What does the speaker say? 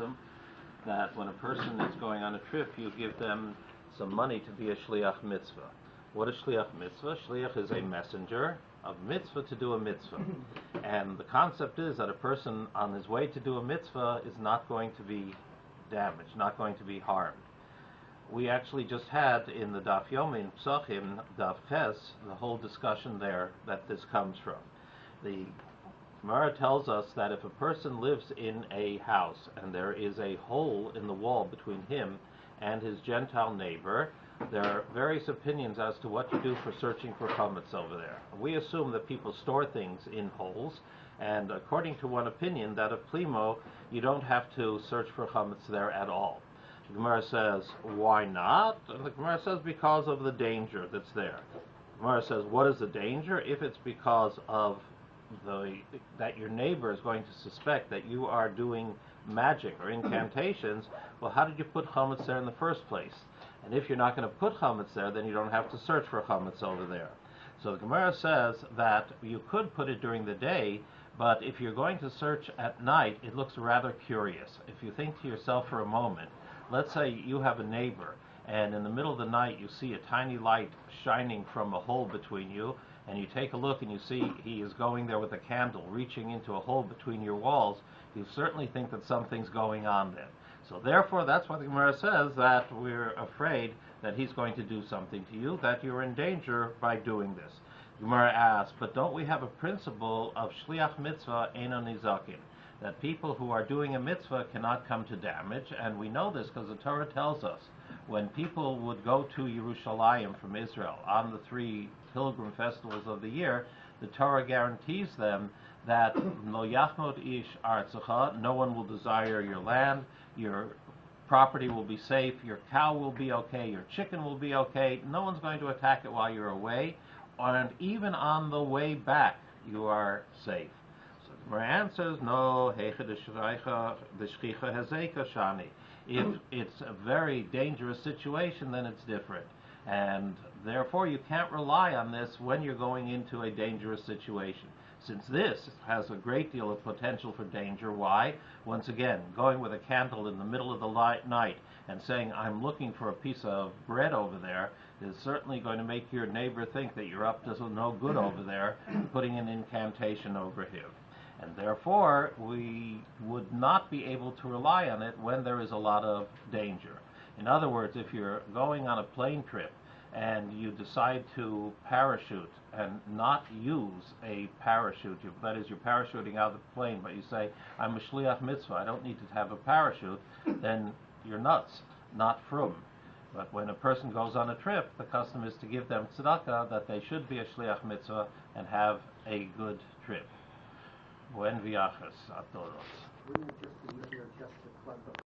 custom that when a person is going on a trip, you give them some money to be a Shaliach Mitzva. What is Shaliach Mitzva? Shaliach is a messenger of mitzvah to do a mitzvah. And the concept is that a person on his way to do a mitzvah is not going to be damaged, not going to be harmed. We actually just had in the Daf Yomi in Psachim, Daf Ches, the whole discussion there that this comes from. The Gemara tells us that if a person lives in a house and there is a hole in the wall between him and his Gentile neighbor, there are various opinions as to what to do for searching for chametz over there. We assume that people store things in holes, and according to one opinion, that of Plimo, you don't have to search for chametz there at all. The Gemara says, why not? And the Gemara says, because of the danger that's there. The Gemara says, what is the danger? If it's because of that your neighbor is going to suspect that you are doing magic or incantations, well, how did you put chametz there in the first place? And if you're not going to put chametz there, then you don't have to search for chametz over there. So the Gemara says that you could put it during the day, but if you're going to search at night, it looks rather curious. If you think to yourself for a moment, let's say you have a neighbor, and in the middle of the night you see a tiny light shining from a hole between you, and you take a look and you see he is going there with a candle, reaching into a hole between your walls, you certainly think that something's going on then. So therefore, that's why the Gemara says that we're afraid that he's going to do something to you, that you're in danger by doing this. The Gemara asks, but don't we have a principle of Shaliach Mitzva Eino Nizakin, that people who are doing a mitzvah cannot come to damage? And we know this because the Torah tells us when people would go to Yerushalayim from Israel on the 3 pilgrim festivals of the year, the Torah guarantees them that Lo Yachmod Ish Artzacha, no one will desire your land, your property will be safe, your cow will be okay, your chicken will be okay, no one's going to attack it while you're away, and even on the way back you are safe. So the Gemara answers, no, if it's a very dangerous situation, then it's different. And therefore you can't rely on this when you're going into a dangerous situation. Since this has a great deal of potential for danger, why? Once again, going with a candle in the middle of the night and saying, I'm looking for a piece of bread over there, is certainly going to make your neighbor think that you're up to no good over there, putting an incantation over him. And therefore, we would not be able to rely on it when there is a lot of danger. In other words, if you're going on a plane trip and you decide to parachute and not use a parachute, that is, you're parachuting out of the plane, but you say, I'm a Shaliach Mitzvah, I don't need to have a parachute, then you're nuts, not frum. But when a person goes on a trip, the custom is to give them tzedakah, that they should be a Shaliach Mitzvah and have a good trip. Buen viajes a todos.